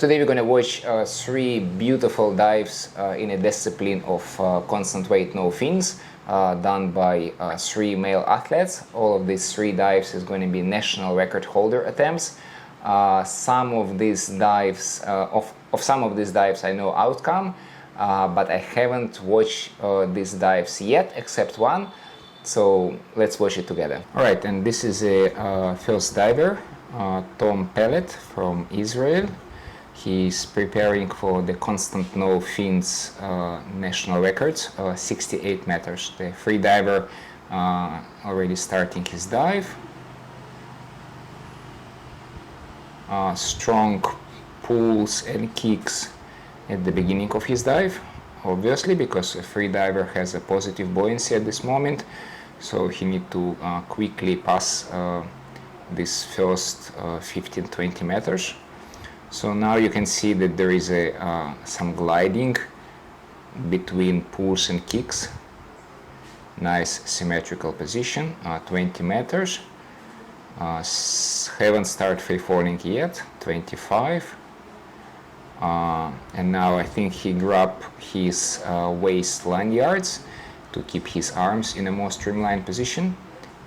Today we're going to watch 3 beautiful dives in a discipline of constant weight no fins done by 3 male athletes. All of these 3 dives is going to be national record holder attempts. Some of these dives, of some of these dives I know outcome, but I haven't watched these dives yet except one. So let's watch it together. Alright, and this is a first diver, Peled from Israel. He's preparing for the constant no fins national records, 68 meters. The free diver already starting his dive. Strong pulls and kicks at the beginning of his dive, obviously, because a free diver has a positive buoyancy at this moment, so he needs to quickly pass this first 15-20 meters. So now you can see that there is some gliding between pulls and kicks. Nice symmetrical position, 20 meters. Haven't started free falling yet, 25. And now I think he grabbed his waist lanyards to keep his arms in a more streamlined position.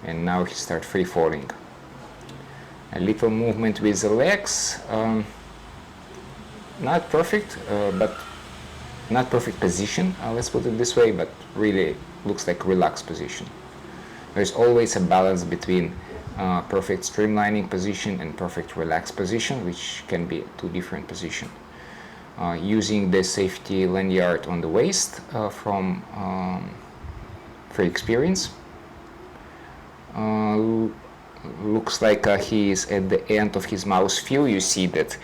And now he starts free falling. A little movement with the legs. Not perfect, but not perfect position, let's put it this way, but really looks like relaxed position. There's always a balance between perfect streamlining position and perfect relaxed position, which can be 2 different positions. Using the safety lanyard on the waist from Free Experience. Looks like he is at the end of his mouth feel. You see that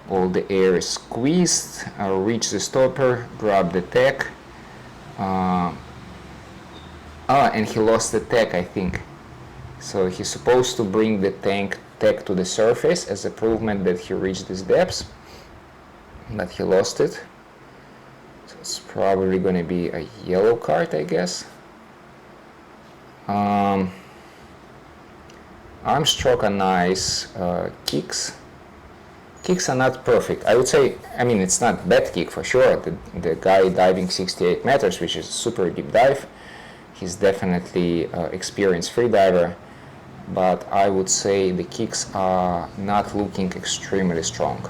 all the air is squeezed, reach the stopper, grab the tag. And he lost the tag, I think. So he's supposed to bring the tag to the surface as a proof that he reached this depth, but he lost it. So it's probably going to be a yellow card, I guess. Arm stroke are nice, kicks are not perfect. I would say, I mean, it's not bad kick for sure. The guy diving 68 meters, which is a super deep dive, he's definitely experienced free diver, but I would say the kicks are not looking extremely strong.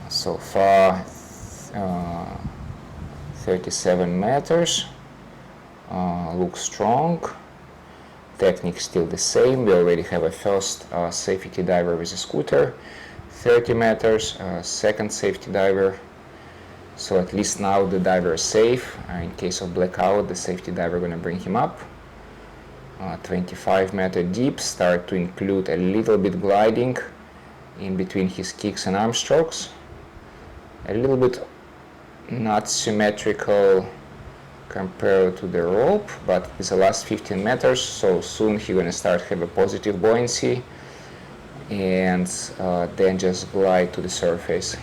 So far, 37 meters, looks strong. Technique still the same. We already have a first safety diver with a scooter, 30 meters, second safety diver. So at least now the diver is safe. In case of blackout, the safety diver going to bring him up. 25-meter deep, start to include a little bit gliding in between his kicks and arm strokes. A little bit not symmetrical compared to the rope, but it's the last 15 meters, so soon he's going to start have a positive buoyancy and then just glide to the surface.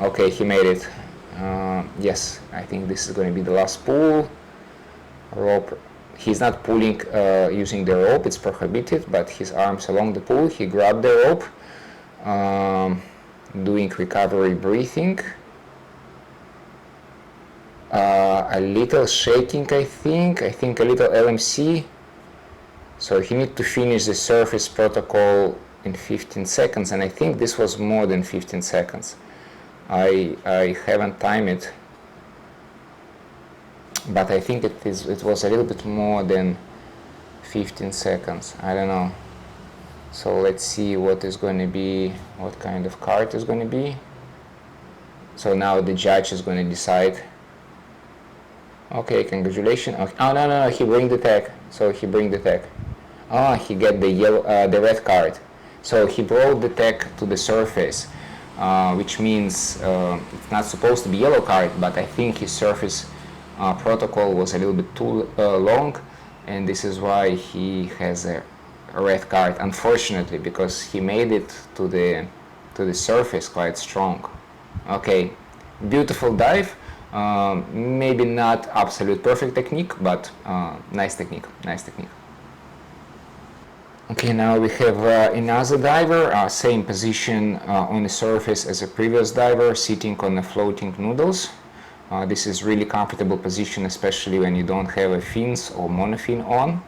Okay, he made it. Yes, I think this is going to be the last pull. Rope, he's not pulling using the rope, it's prohibited, but his arms along the pool, he grabbed the rope, doing recovery breathing. A little shaking, I think a little LMC. So he needs to finish the surface protocol in 15 seconds, and I think this was more than 15 seconds. I haven't timed it, but I think it was a little bit more than 15 seconds. I don't know. So let's see what is going to be, what kind of card is going to be. So now the judge is going to decide. Okay, congratulations. Okay. Oh no, he bring the tag. So he bring the tag. Oh, he get the yellow, the red card. So he brought the tag to the surface, which means it's not supposed to be yellow card, but I think his surface protocol was a little bit too long, and this is why he has a red card. Unfortunately, because he made it to the surface quite strong. Okay, beautiful dive. Maybe not absolute perfect technique, but nice technique. Okay, now we have another diver, same position on the surface as a previous diver, sitting on the floating noodles. This is really comfortable position, especially when you don't have a fins or monofin on,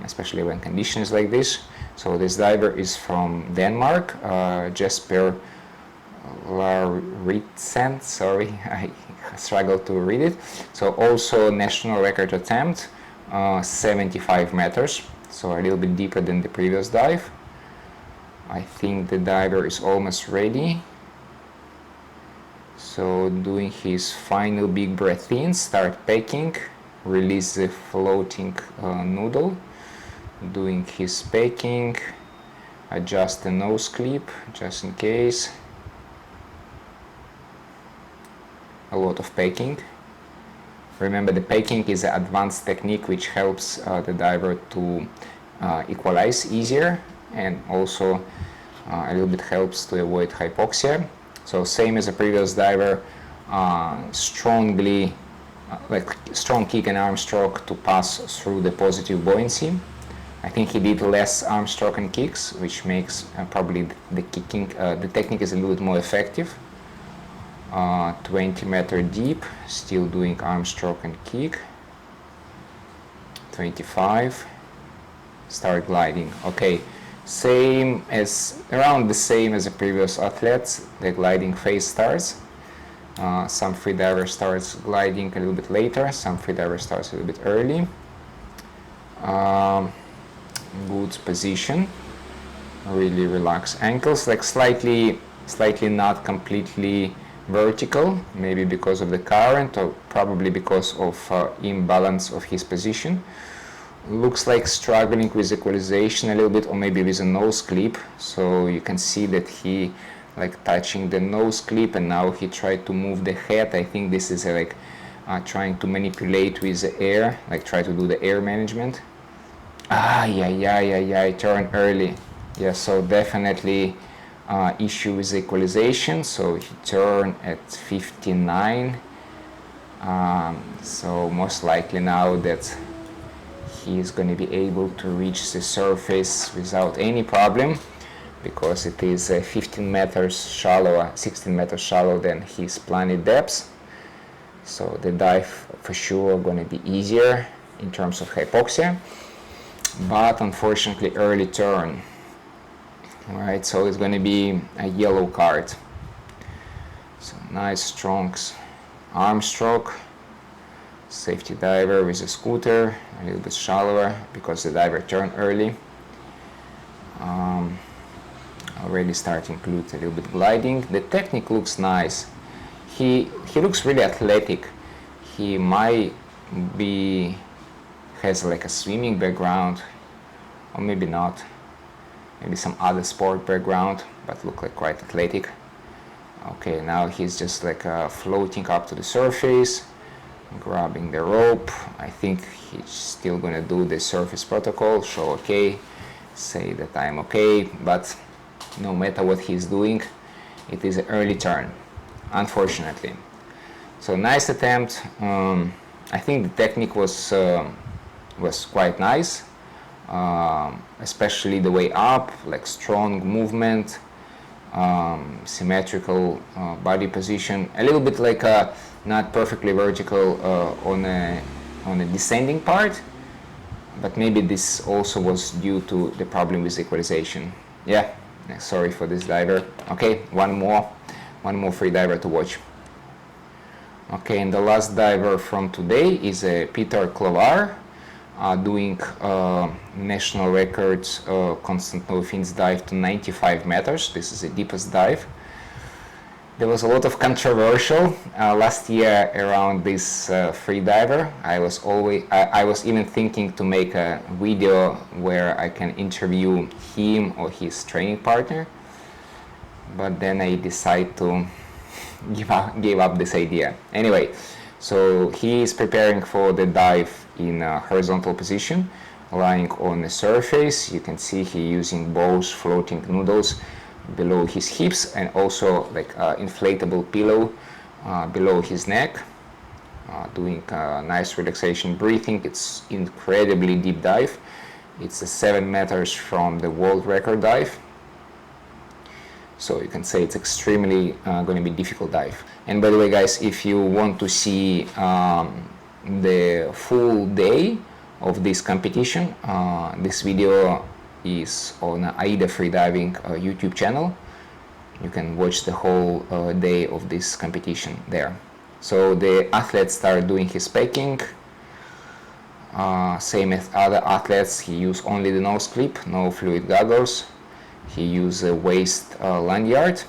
especially when conditions like this. So this diver is from Denmark, Jesper Lauridsen, sorry, I struggled to read it. So also national record attempt, 75 meters, so a little bit deeper than the previous dive. I think the diver is almost ready. So doing his final big breath in, start pecking, release the floating noodle, doing his pecking, adjust the nose clip just in case. A lot of pecking. Remember, the pecking is an advanced technique which helps the diver to equalize easier, and also a little bit helps to avoid hypoxia. So same as the previous diver, strongly, like strong kick and arm stroke to pass through the positive buoyancy. I think he did less arm stroke and kicks, which makes probably the kicking, the technique is a little bit more effective. 20-meter deep, still doing arm stroke and kick. 25, start gliding. Okay, same as, around the same as the previous athletes, the gliding phase starts. Some freediver starts gliding a little bit later, some freediver starts a little bit early. Good position, really relax ankles, like slightly not completely vertical, maybe because of the current or probably because of imbalance of his position. Looks like struggling with equalization a little bit, or maybe with a nose clip. So you can see that he like touching the nose clip, and now he tried to move the head. I think this is like trying to manipulate with the air, like try to do the air management. Yeah, turn early. Yeah, so definitely issue with equalization, so he turned at 59. So most likely now that he is going to be able to reach the surface without any problem, because it is 15 meters shallower, 16 meters shallower than his planned depths. So the dive for sure going to be easier in terms of hypoxia, but unfortunately early turn. Alright, so it's going to be a yellow card. So nice strong arm stroke, safety diver with a scooter, a little bit shallower because the diver turned early. Already starting to include a little bit gliding. The technique looks nice. He looks really athletic. He might be has like a swimming background, or maybe not. Maybe some other sport background, but look like quite athletic. Okay, now he's just like floating up to the surface, grabbing the rope. I think he's still gonna do the surface protocol, show okay, say that I'm okay, but no matter what he's doing, it is an early turn, unfortunately. So nice attempt. I think the technique was quite nice. Especially the way up, like strong movement, symmetrical body position, a little bit like not perfectly vertical on a descending part, but maybe this also was due to the problem with equalization. Yeah, sorry for this diver. Okay, one more free diver to watch. Okay, and the last diver from today is Petar Klovar, doing national records constant no fins dive to 95 meters. This is the deepest dive. There was a lot of controversial last year around this free diver. I was even thinking to make a video where I can interview him or his training partner, but then I decided to give up this idea. Anyway, so he is preparing for the dive in a horizontal position, lying on the surface. You can see he using both floating noodles below his hips and also like inflatable pillow below his neck, doing nice relaxation breathing. It's incredibly deep dive, It's 7 meters from the world record dive. So you can say it's extremely going to be difficult dive. And by the way, guys, if you want to see the full day of this competition, this video is on AIDA Freediving YouTube channel. You can watch the whole day of this competition there. So the athlete started doing his packing. Same as other athletes, he used only the nose clip, no fluid goggles. He used a waist lanyard.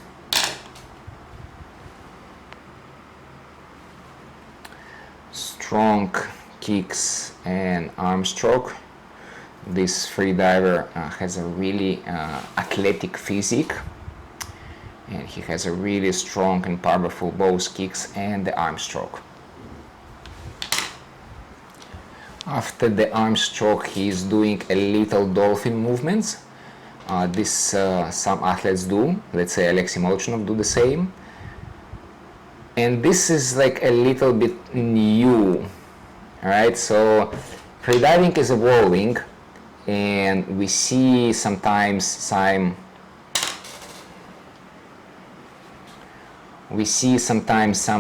Strong kicks and arm stroke. This freediver has a really athletic physique, and he has a really strong and powerful both kicks and the arm stroke. After the arm stroke, he is doing a little dolphin movements. This some athletes do. Let's say Alexei Molchanov do the same. And this is like a little bit new, alright? So freediving is evolving, and we see sometimes some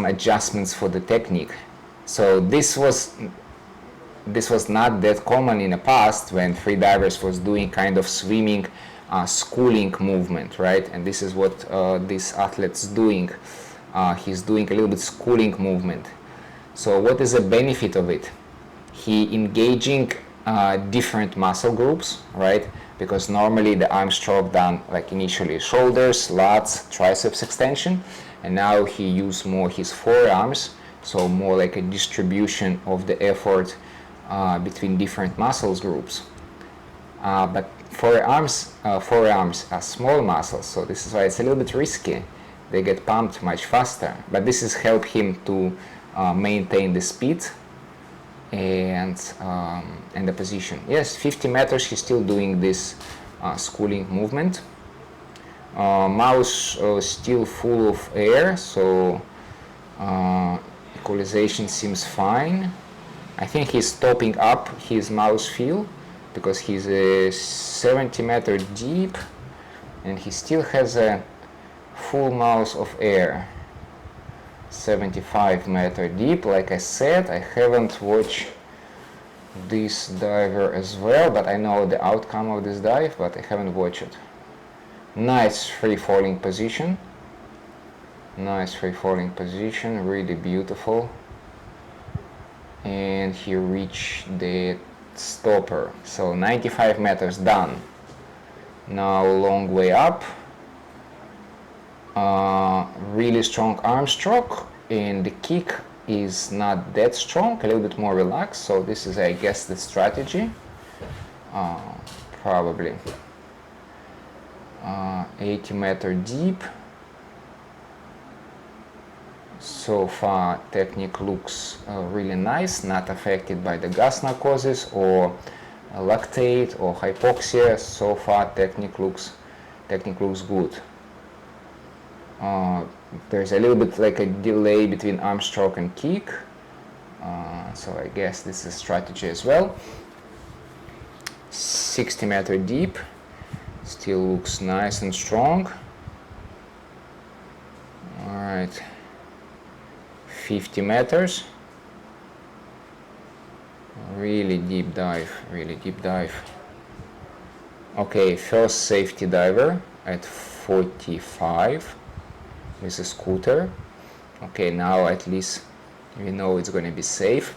adjustments for the technique. So this was not that common in the past, when freedivers was doing kind of swimming schooling movement, right? And this is what this athlete's doing. He's doing a little bit schooling movement. So what is the benefit of it? He engaging different muscle groups, right? Because normally the arm stroke done like initially shoulders, lats, triceps extension, and now he used more his forearms, so more like a distribution of the effort between different muscles groups. But forearms are small muscles, so this is why it's a little bit risky. They get pumped much faster, but this has helped him to maintain the speed and the position. Yes, 50 meters he's still doing this schooling movement. Mouth still full of air, so equalization seems fine. I think he's topping up his mouth feel, because he's a 70 meter deep and he still has a full mouth of air. 75 meter deep. Like I said, I haven't watched this diver as well, but I know the outcome of this dive, but I haven't watched it. Nice free falling position. Nice free falling position, really beautiful. And he reached the stopper. So 95 meters done. Now long way up. Really strong arm stroke, and the kick is not that strong, a little bit more relaxed. So this is, I guess, the strategy. Probably 80 meter deep. So far technique looks really nice, not affected by the gas narcosis or lactate or hypoxia. So far technique looks good. There's a little bit like a delay between arm stroke and kick, so I guess this is strategy as well. 60 meter deep, still looks nice and strong. Alright, 50 meters, really deep dive. Okay, first safety diver at 45 with a scooter. Okay, now at least we know it's going to be safe.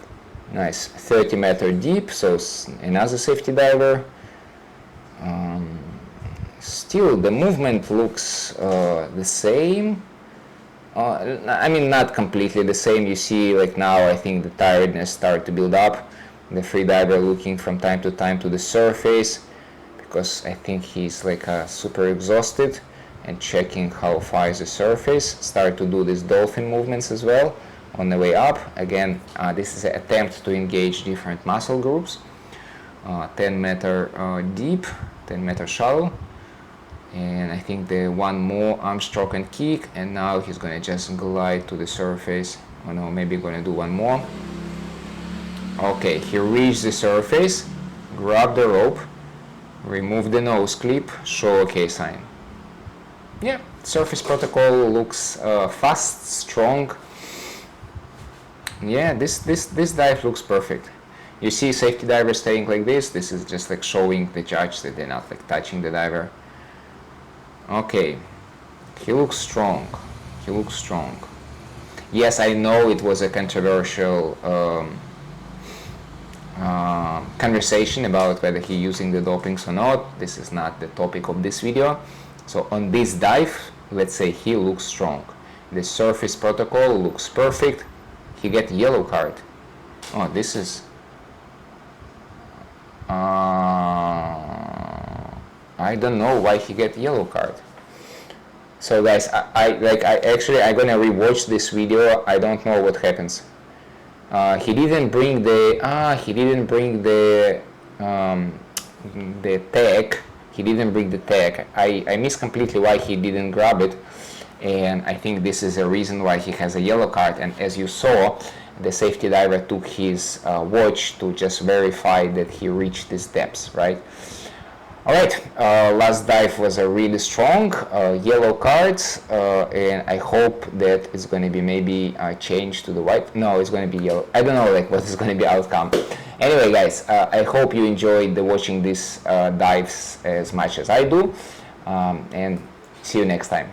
Nice, 30 meter deep, so another safety diver. Still the movement looks the same. I mean, not completely the same. You see, like now I think the tiredness started to build up. The freediver looking from time to time to the surface, because I think he's like super exhausted, and checking how far is the surface. Start to do these dolphin movements as well on the way up. Again, this is an attempt to engage different muscle groups. 10 meter deep, 10 meter shallow, and I think the one more arm stroke and kick, and now he's gonna just glide to the surface. Oh no, maybe gonna do one more. Okay, he reached the surface, grabbed the rope, Remove the nose clip, show OK sign. Yeah, surface protocol looks fast, strong. Yeah, this dive looks perfect. You see safety diver staying like this. This is just like showing the judge that they're not like touching the diver. Okay, he looks strong. He looks strong. Yes, I know it was a controversial conversation about whether he using the dopings or not. This is not the topic of this video. So on this dive, let's say he looks strong. The surface protocol looks perfect. He get yellow card. Oh, this is I don't know why he get yellow card. So guys, I'm gonna rewatch this video. I don't know what happens. He didn't bring the tag. He didn't bring the tag. I missed completely why he didn't grab it, and I think this is a reason why he has a yellow card. And as you saw, the safety diver took his watch to just verify that he reached these depths, right? Alright, last dive was a really strong yellow cards, and I hope that it's going to be maybe changed to the white. No, it's going to be yellow. I don't know like what is going to be outcome. Anyway guys, I hope you enjoyed watching these dives as much as I do, and see you next time.